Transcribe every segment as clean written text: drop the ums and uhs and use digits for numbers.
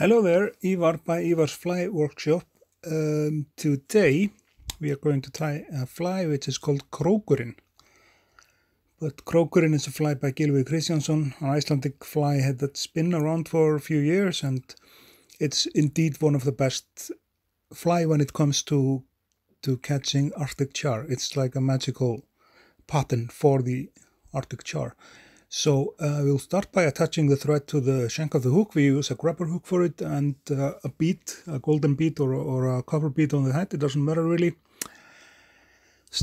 Hello there, Ívar by Ívar's Fly Workshop. Today we are going to tie a fly which is called Krókurinn. But Krókurinn is a fly by Gylfi Kristjánsson, an Icelandic fly that's been around for a few years, and it's indeed one of the best fly when it comes to catching Arctic char. It's like a magical pattern for the Arctic char. So we'll start by attaching the thread to the shank of the hook. We use a grabber hook for it and a bead, a golden bead or a copper bead on the head. It doesn't matter really.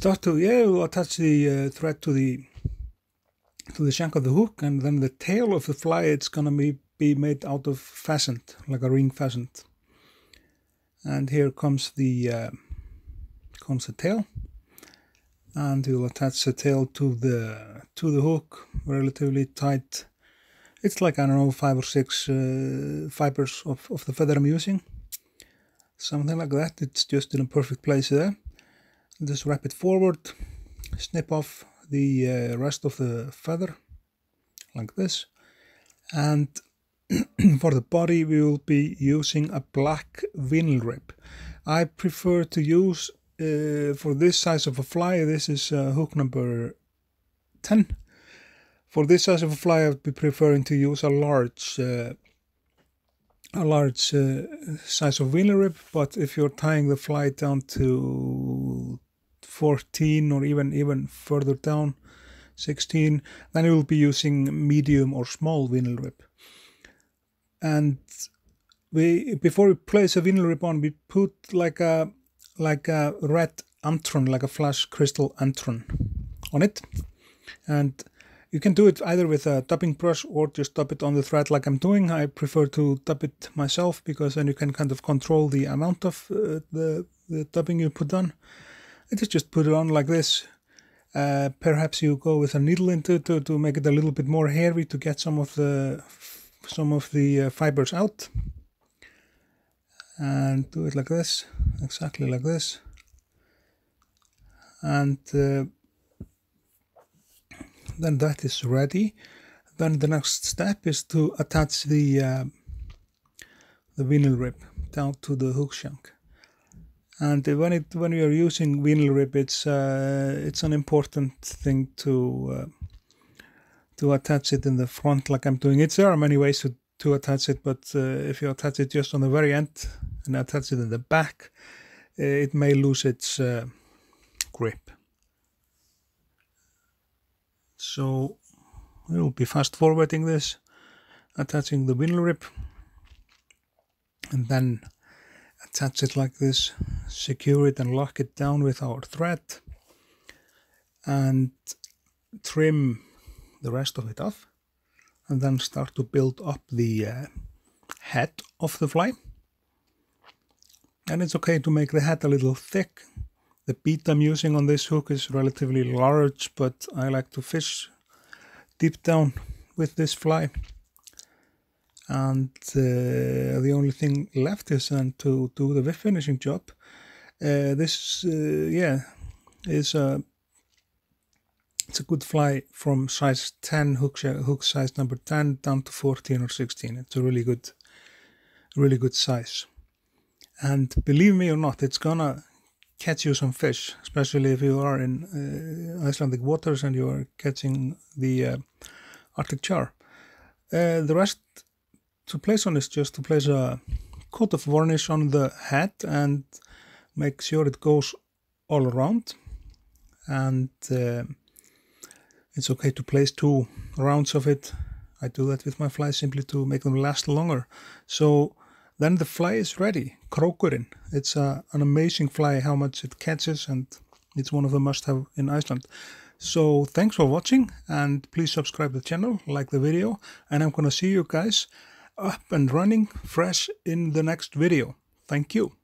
We'll attach the thread to the shank of the hook, and then the tail of the fly, it's gonna be made out of pheasant, like a ring pheasant. And here comes the tail. And we'll attach the tail to the hook relatively tight. It's like, I don't know, 5 or 6 fibers of the feather I'm using. Something like that. It's just in a perfect place there. Just wrap it forward, snip off the rest of the feather like this. And for the body we will be using a black vinyl rib. I prefer to use for this size of a fly, this is hook number 10. For this size of a fly, I would be preferring to use a large size of vinyl rib. But if you're tying the fly down to 14 or even further down, 16, then you will be using medium or small vinyl rib. And before we place a vinyl rib on, we put like a red antron, like a flash crystal antron on it. And you can do it either with a dubbing brush or just dub it on the thread like I'm doing. I prefer to dub it myself because then you can kind of control the amount of the dubbing you put on. I just put it on like this. Perhaps you go with a needle into it to make it a little bit more hairy to get some of the fibers out. And do it like this, exactly like this. And then that is ready. Then the next step is to attach the vinyl rib down to the hook shank. And when you are using vinyl rib, it's an important thing to attach it in the front like I'm doing it. There are many ways to attach it, but if you attach it just on the very end and attach it in the back, it may lose its grip. So we'll be fast forwarding this, attaching the vinyl rib, and then attach it like this, secure it and lock it down with our thread, and trim the rest of it off. And then start to build up the head of the fly. And it's okay to make the head a little thick. The bead I'm using on this hook is relatively large, but I like to fish deep down with this fly. And the only thing left is then to do the finishing job. This it's a good fly from size 10, hook size number 10, down to 14 or 16. It's a really good size. And believe me or not, it's gonna catch you some fish, especially if you are in Icelandic waters and you are catching the Arctic char. The rest to place on is just to place a coat of varnish on the head and make sure it goes all around. And it's okay to place 2 rounds of it. I do that with my flies simply to make them last longer. So then the fly is ready. Krókurinn. It's an amazing fly, how much it catches, and it's one of the must-have in Iceland. So thanks for watching, and please subscribe to the channel, like the video, and I'm gonna see you guys up and running fresh in the next video. Thank you.